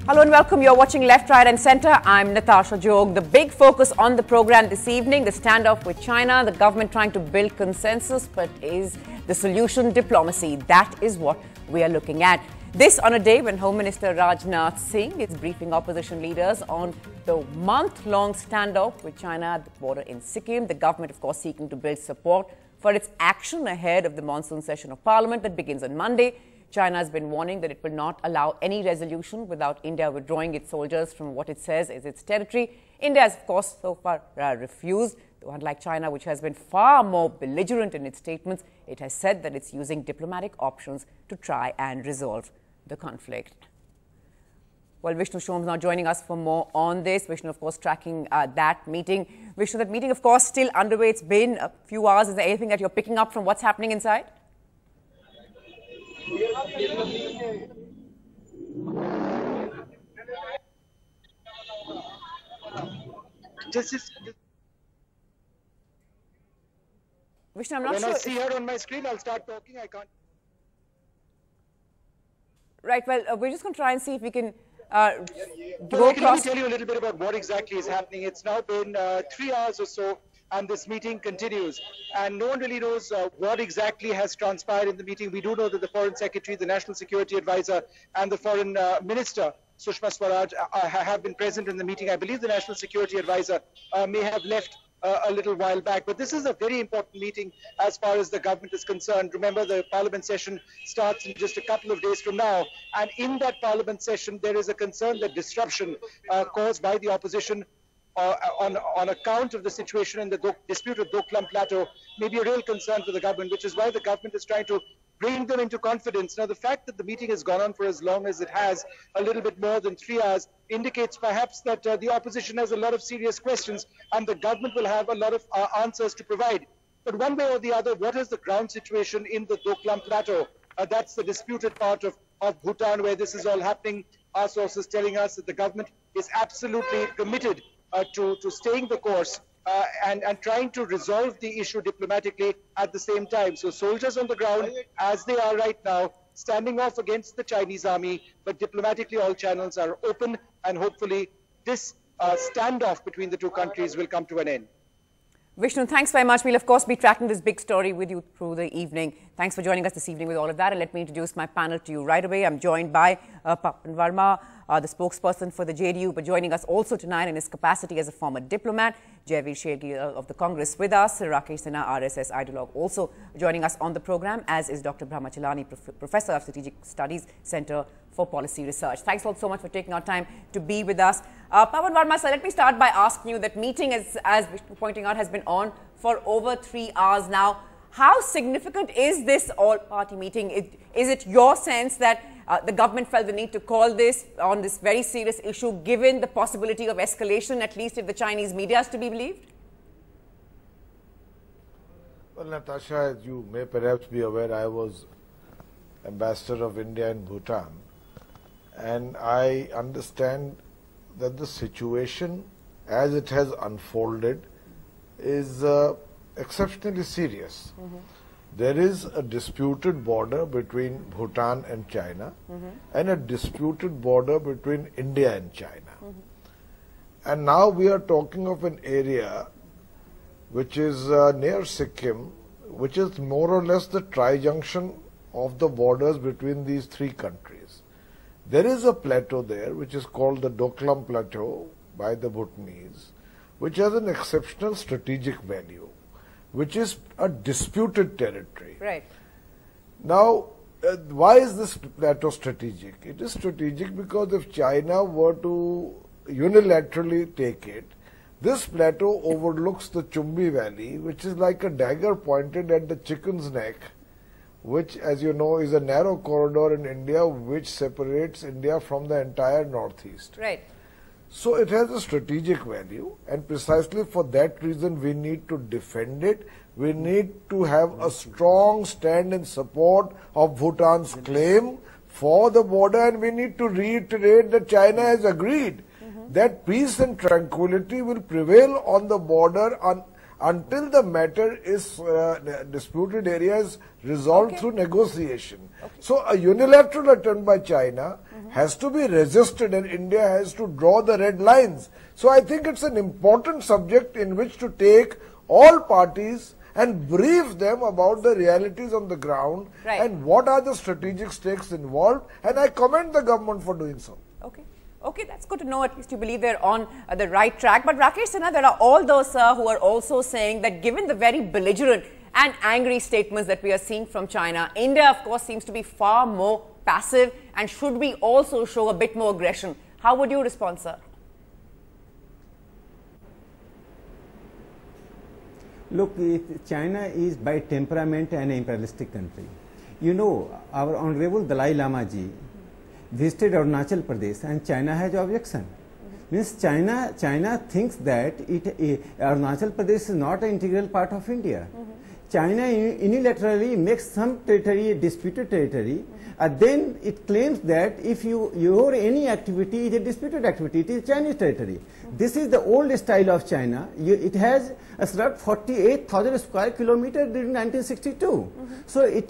Hello and welcome. You're watching Left, Right and Centre. I'm Natasha Jog. The big focus on the program this evening, the standoff with China, the government trying to build consensus, but is the solution diplomacy? That is what we are looking at. This on a day when Home Minister Rajnath Singh is briefing opposition leaders on the month-long standoff with China at the border in Sikkim. The government, of course, seeking to build support for its action ahead of the monsoon session of Parliament that begins on Monday. China has been warning that it will not allow any resolution without India withdrawing its soldiers from what it says is its territory. India has, of course, so far refused. Though unlike China, which has been far more belligerent in its statements, it has said that it's using diplomatic options to try and resolve the conflict. Well, Vishnu Shom is now joining us for more on this. Vishnu, of course, tracking that meeting. Vishnu, that meeting, of course, still underway. It's been a few hours. Is there anything that you're picking up from what's happening inside? Vishnu, I'm not sure. When I see her on my screen, I'll start talking. I can't. Right. Well, we're just going to try and see if we can Let go me across. tell you a little bit about what exactly is happening. It's now been 3 hours or so, and this meeting continues. And no one really knows what exactly has transpired in the meeting. We do know that the Foreign Secretary, the National Security Advisor, and the Foreign Minister, Sushma Swaraj, have been present in the meeting. I believe the National Security Advisor may have left a little while back. But this is a very important meeting as far as the government is concerned. Remember, the Parliament session starts in just a couple of days from now. And in that Parliament session, there is a concern that disruption caused by the opposition on account of the situation in the disputed Doklam Plateau may be a real concern for the government, which is why the government is trying to bring them into confidence. Now, the fact that the meeting has gone on for as long as it has, a little bit more than 3 hours, indicates perhaps that the opposition has a lot of serious questions and the government will have a lot of answers to provide. But one way or the other, what is the ground situation in the Doklam Plateau? That's the disputed part of Bhutan where this is all happening. Our sources telling us that the government is absolutely committed to staying the course and trying to resolve the issue diplomatically at the same time. So soldiers on the ground, as they are right now, standing off against the Chinese army, but diplomatically all channels are open, and hopefully this standoff between the two countries will come to an end. Vishnu, thanks very much. We'll, of course, be tracking this big story with you through the evening. Thanks for joining us this evening with all of that. And let me introduce my panel to you right away. I'm joined by Pawan Verma, the spokesperson for the JDU, but joining us also tonight in his capacity as a former diplomat, Jaiveer Shergi of the Congress with us, Rakesh Sinha, RSS ideologue, also joining us on the program, as is Dr. Brahmachalani, Professor of Strategic Studies, Center for Policy Research. Thanks all so much for taking our time to be with us. Pawan Verma, sir, let me start by asking you that meeting, as Vishnu pointing out, has been on for over 3 hours now. How significant is this all-party meeting? Is it your sense that the government felt the need to call this on this very serious issue, given the possibility of escalation, at least if the Chinese media is to be believed? Well, Natasha, as you may perhaps be aware, I was ambassador of India in Bhutan, and I understand that the situation as it has unfolded is exceptionally serious. There is a disputed border between Bhutan and China and a disputed border between India and China. And now we are talking of an area which is near Sikkim, which is more or less the tri-junction of the borders between these three countries. There is a plateau there which is called the Doklam Plateau by the Bhutanese, which has an exceptional strategic value, which is a disputed territory. Right. Now, why is this plateau strategic? It is strategic because if China were to unilaterally take it, this plateau overlooks the Chumbi Valley, which is like a dagger pointed at the chicken's neck, which, as you know, is a narrow corridor in India which separates India from the entire northeast. Right. So it has a strategic value, and precisely for that reason we need to defend it. We need to have a strong stand in support of Bhutan's claim for the border, and we need to reiterate that China has agreed that peace and tranquility will prevail on the border until the matter is disputed areas resolved through negotiation. So a unilateral attempt by China has to be resisted, and India has to draw the red lines. So I think it's an important subject in which to take all parties and brief them about the realities on the ground and what are the strategic stakes involved, and I commend the government for doing so. Okay, that's good to know. At least you believe they're on the right track. But Rakesh Sinha, there are all those who are also saying that given the very belligerent and angry statements that we are seeing from China, India, of course, seems to be far more passive, and should we also show a bit more aggression? How would you respond, sir? Look, China is by temperament an imperialistic country. You know, our Honorable Dalai Lama ji visited Arunachal Pradesh, and China has objection. Means China thinks that Arunachal Pradesh is not an integral part of India. China unilaterally makes some territory a disputed territory, and then it claims that if your any activity is a disputed activity, it is Chinese territory. This is the old style of China. It has served 48,000 square kilometers during 1962. So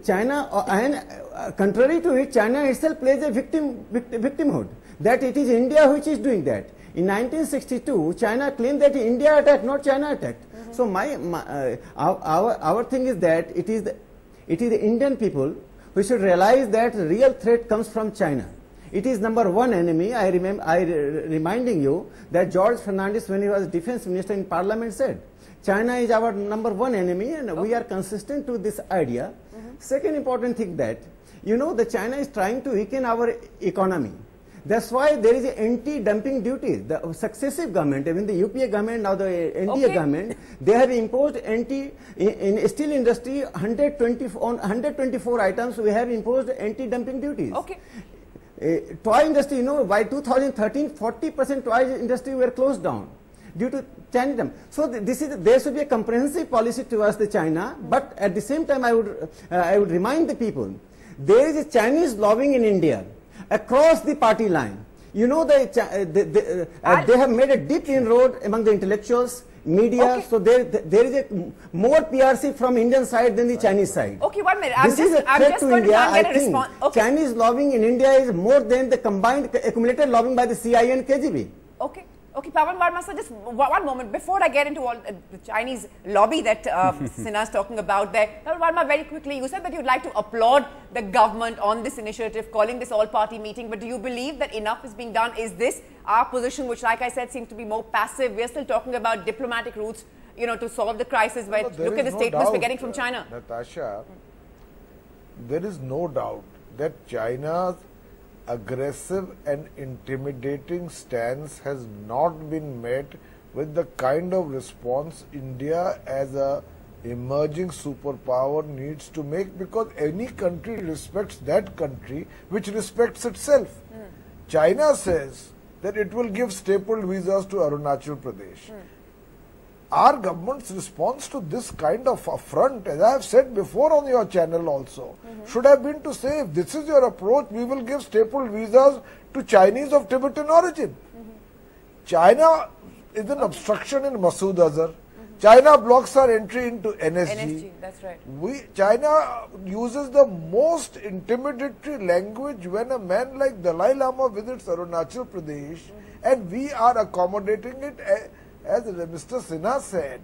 China, and contrary to it, China itself plays a victimhood, that it is India which is doing that. In 1962, China claimed that India attacked, not China attacked. So our thing is that it is the Indian people who should realize that the real threat comes from China. It is number one enemy. I reminding you that George Fernandes, when he was defense minister in parliament, said China is our number one enemy, and we are consistent to this idea. Second important thing that, you know, the China is trying to weaken our economy. That's why there is anti-dumping duties. The successive government, even the UPA government, now the NDA government, they have imposed in steel industry 124 items. We have imposed anti-dumping duties. Toy industry, you know, by 2013, 40% toy industry were closed down due to Chinese. So there should be a comprehensive policy towards the China. But at the same time, I would remind the people, there is a Chinese lobbying in India across the party line. You know, they have made a deep inroad among the intellectuals, media. So there is a more PRC from Indian side than the Chinese side. Okay, 1 minute. This is a threat to India. I think Chinese lobbying in India is more than the combined accumulated lobbying by the CIA and KGB. Okay, Pawan Verma, sir, just one moment. Before I get into all the Chinese lobby that Sinha is talking about there, Pawan Verma, very quickly, you said that you'd like to applaud the government on this initiative, calling this all-party meeting, but do you believe that enough is being done? Is this our position, which, like I said, seems to be more passive? We're still talking about diplomatic routes, you know, to solve the crisis, but look at the statements we're getting from China. Natasha, there is no doubt that China's aggressive and intimidating stance has not been met with the kind of response India as a emerging superpower needs to make, because any country respects that country which respects itself. China says that it will give stapled visas to Arunachal Pradesh. Our government's response to this kind of affront, as I have said before on your channel also, should have been to say, if this is your approach, we will give stapled visas to Chinese of Tibetan origin. China is an obstruction in Masood Azhar. China blocks our entry into NSG. That's right. China uses the most intimidatory language when a man like Dalai Lama visits Arunachal Pradesh, and we are accommodating it. As Mr. Sinha said,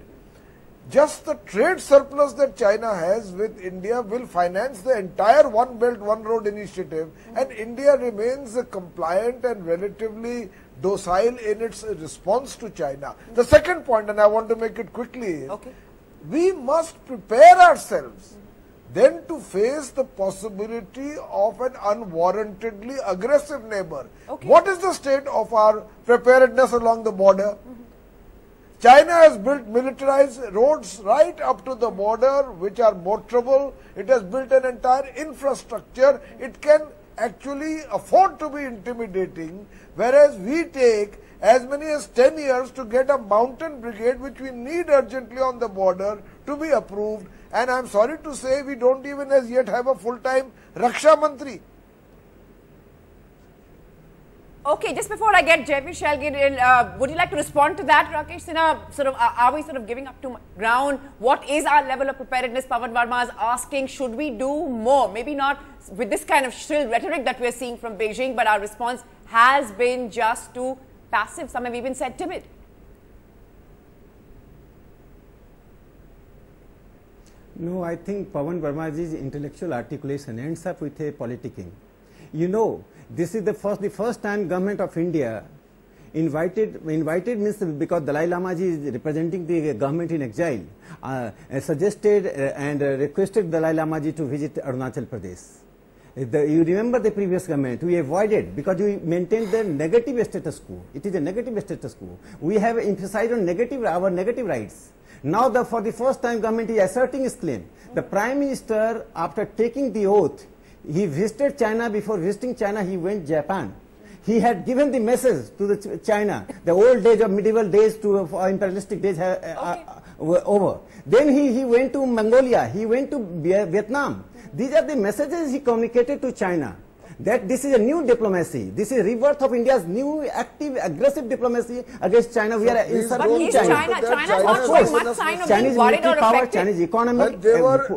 just the trade surplus that China has with India will finance the entire One Belt, One Road initiative, and India remains compliant and relatively docile in its response to China. The second point, and I want to make it quickly, is we must prepare ourselves then to face the possibility of an unwarrantedly aggressive neighbor. What is the state of our preparedness along the border? China has built militarized roads right up to the border, which are motorable. It has built an entire infrastructure. It can actually afford to be intimidating, whereas we take as many as 10 years to get a mountain brigade, which we need urgently on the border, to be approved. And I'm sorry to say, we don't even as yet have a full-time Raksha Mantri. Okay, just before I get Jaiveer Shelgate in, would you like to respond to that, Rakesh Sinha? Sort of, are we sort of giving up too much ground? What is our level of preparedness? Pawan Verma is asking, should we do more? Maybe not with this kind of shrill rhetoric that we're seeing from Beijing, but our response has been just too passive. Some have even said timid. No, I think Pawan Verma's intellectual articulation ends up with a politicking. You know, this is the first time government of India invited means because Dalai Lama ji is representing the government in exile, suggested and requested Dalai Lama ji to visit Arunachal Pradesh. You remember the previous government, we avoided because we maintained the negative status quo. It is a negative status quo. We have emphasized on our negative rights. Now, for the first time, government is asserting its claim. The Prime Minister, after taking the oath, he visited China. Before visiting China, he went Japan. He had given the message to the China, the old days of medieval days to imperialistic days were over. Then he went to Mongolia, he went to Vietnam. These are the messages he communicated to China. That this is a new diplomacy. This is rebirth of India's new active, aggressive diplomacy against China. We are insulting China. China's not showing much sign of being worried or affected. Chinese economy. They were,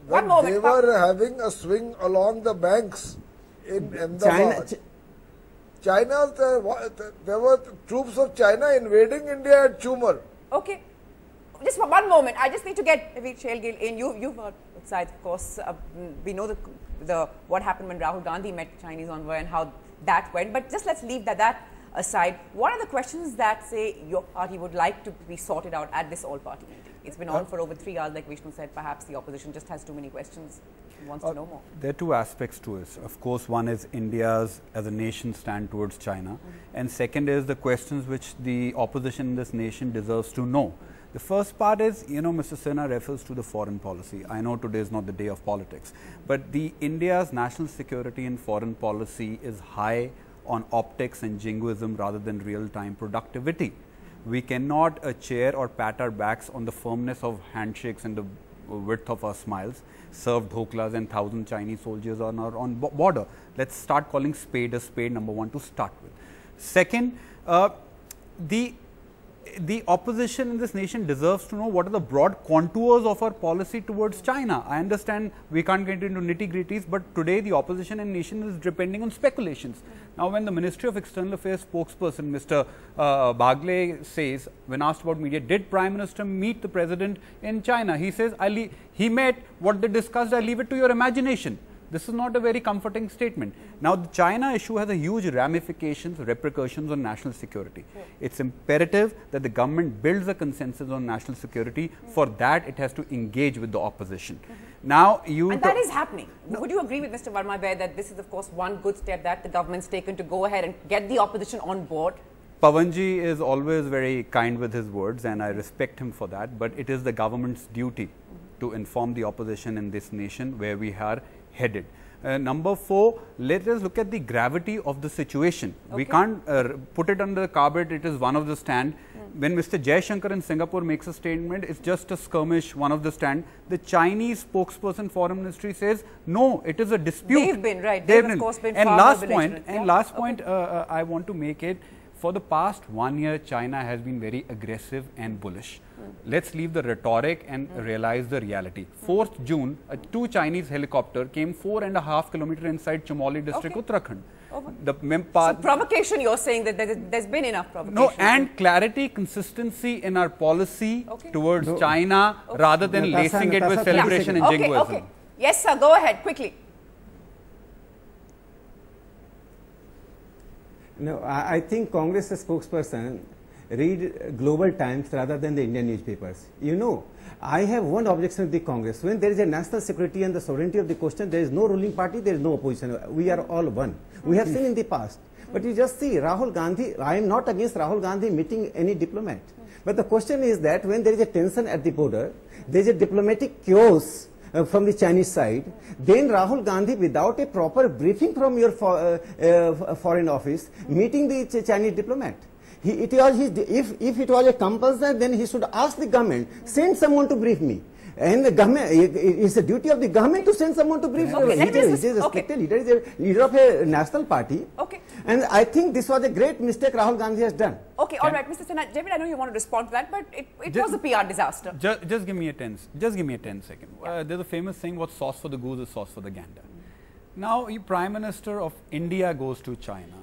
One moment. They were having a swing along the banks in Ahmedabad. There were troops of China invading India at Chumar. Okay. Just for one moment, I just need to get Jaiveer Shelgate in. You've heard both sides, of course. We know what happened when Rahul Gandhi met Chinese envoy and how that went. But just let's leave that aside. What are the questions that, say, your party would like to be sorted out at this all-party meeting? It's been on for over 3 hours, like Vishnu said. Perhaps the opposition just has too many questions and wants to know more. There are two aspects to it. Of course, one is India's, as a nation, stand towards China. And second is the questions which the opposition in this nation deserves to know. The first part is, Mr. Sinha refers to the foreign policy. I know today is not the day of politics, but India's national security and foreign policy is high on optics and jingoism rather than real-time productivity. We cannot cheer or pat our backs on the firmness of handshakes and the width of our smiles, serve dhoklas and 1,000 Chinese soldiers on our border. Let's start calling spade a spade, number one, to start with. Second, the opposition in this nation deserves to know what are the broad contours of our policy towards China. I understand we can't get into nitty-gritties, but today the opposition and nation is depending on speculations. Now, when the Ministry of External Affairs spokesperson, Mr. Bagle, says, when asked about media, did Prime Minister meet the President in China? He says, he met, what they discussed, I leave it to your imagination. This is not a very comforting statement. Now, the China issue has a huge repercussions on national security. It's imperative that the government builds a consensus on national security. For that, it has to engage with the opposition. Now, and that is happening. Would you agree with Mr. Verma that this is, of course, one good step that the government's taken to go ahead and get the opposition on board? Pawanji is always very kind with his words, and I respect him for that. But it is the government's duty to inform the opposition in this nation where we are headed. Number 4, let us look at the gravity of the situation. Okay. We can't put it under the carpet. It is one of the stand. When Mr. Jaishankar in Singapore makes a statement, it's just a skirmish, one of the stand. The Chinese spokesperson, Foreign Ministry, says, no, it is a dispute. They've been, right. They've of course been and far last more point, and last point I want to make it, for the past 1 year, China has been very aggressive and bullish. Let's leave the rhetoric and realize the reality. 4th June, 2 Chinese helicopter came 4.5 kilometers inside Chamoli district, Uttarakhand. So provocation, you're saying that there's been enough provocation. No, and clarity, consistency in our policy towards China rather than lacing it with celebration and jingoism. Okay. Yes, sir, go ahead, quickly. No, I think Congress spokesperson read Global Times rather than the Indian newspapers. I have one objection with the Congress. When there is a national security and the sovereignty of the question, there is no ruling party, there is no opposition. We are all one. We have seen in the past. But you just see Rahul Gandhi, I am not against Rahul Gandhi meeting any diplomat. But the question is that when there is a tension at the border, there is a diplomatic chaos from the Chinese side, then Rahul Gandhi, without a proper briefing from your foreign office, meeting the Chinese diplomat. If it was a compulsion, then he should ask the government, send someone to brief me. And the government, it's the duty of the government to send someone to brief. Okay, He is a respected leader, he is a leader of a national party. Okay. And I think this was a great mistake Rahul Gandhi has done. Okay, all right, Mr. Sinha, David, I know you want to respond to that, but it was a PR disaster. Just give me a 10 second. There's a famous saying, what's sauce for the goose is sauce for the gander. Now, the Prime Minister of India goes to China,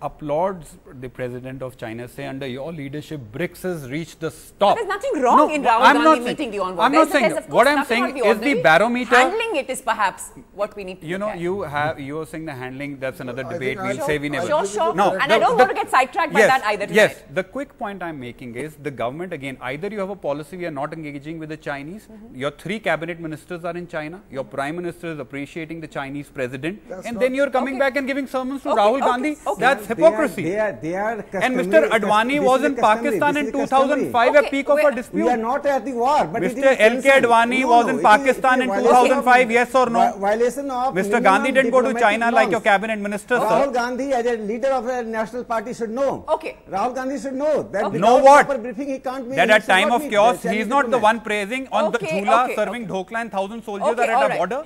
applauds the President of China, say under your leadership, BRICS has reached the stop. But there's nothing wrong in Rahul Gandhi meeting the envoy. I'm not saying that. What I'm saying is the barometer. Handling it is perhaps what we need to You know, you're saying the handling, that's another debate. We'll say we never. Sure. No, and I don't want to get sidetracked by that either tonight. Yes, the quick point I'm making is the government, again, either you have a policy we are not engaging with the Chinese, your 3 cabinet ministers are in China, your Prime Minister is appreciating the Chinese President, and then you're coming back and giving sermons to Rahul Gandhi. That's hypocrisy. They are and Mr. Advani was in Pakistan in 2005 at peak of a dispute. We are not at the war. But Mr. L.K. Advani was in Pakistan in 2005, yes or no? Violation of Mr. Gandhi didn't go to China like your cabinet minister, sir. Rahul Gandhi, as a leader of a national party, should know. Okay. Rahul Gandhi should know that know what? proper briefing he can't be. That at time of chaos, he is not the one praising on the chula serving dhokla and 1,000 soldiers are at the border.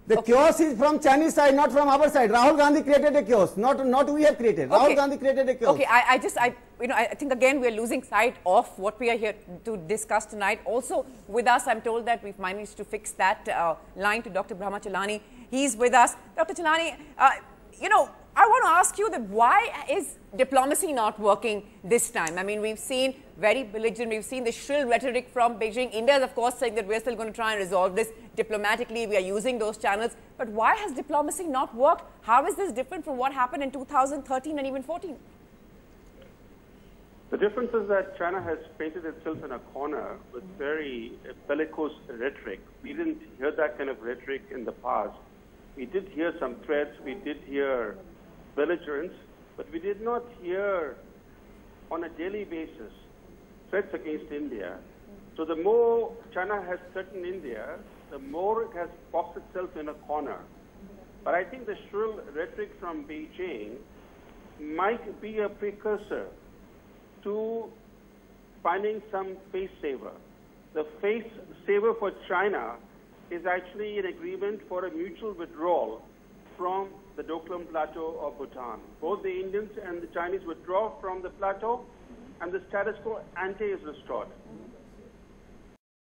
The chaos is from Chinese side, not from our side. Rahul Gandhi created a chaos, not we have created. Rahul Gandhi created a chaos. Okay, I think again we are losing sight of what we are here to discuss tonight. Also with us, I'm told that we've managed to fix that line to Dr. Brahma Chelani. He's with us. Dr. Chelani, I want to ask you that why is diplomacy not working this time? I mean, we've seen very belligerent, we've seen the shrill rhetoric from Beijing. India is, of course, saying that we're still going to try and resolve this diplomatically. We are using those channels. But why has diplomacy not worked? How is this different from what happened in 2013 and even 14? The difference is that China has painted itself in a corner with very bellicose rhetoric. We didn't hear that kind of rhetoric in the past. We did hear some threats, we did hear belligerence, but we did not hear on a daily basis threats against India. So the more China has threatened India, the more it has boxed itself in a corner. But I think the shrill rhetoric from Beijing might be a precursor to finding some face saver. The face saver for China is actually an agreement for a mutual withdrawal from the Doklam Plateau of Bhutan. Both the Indians and the Chinese withdraw from the plateau and the status quo ante is restored.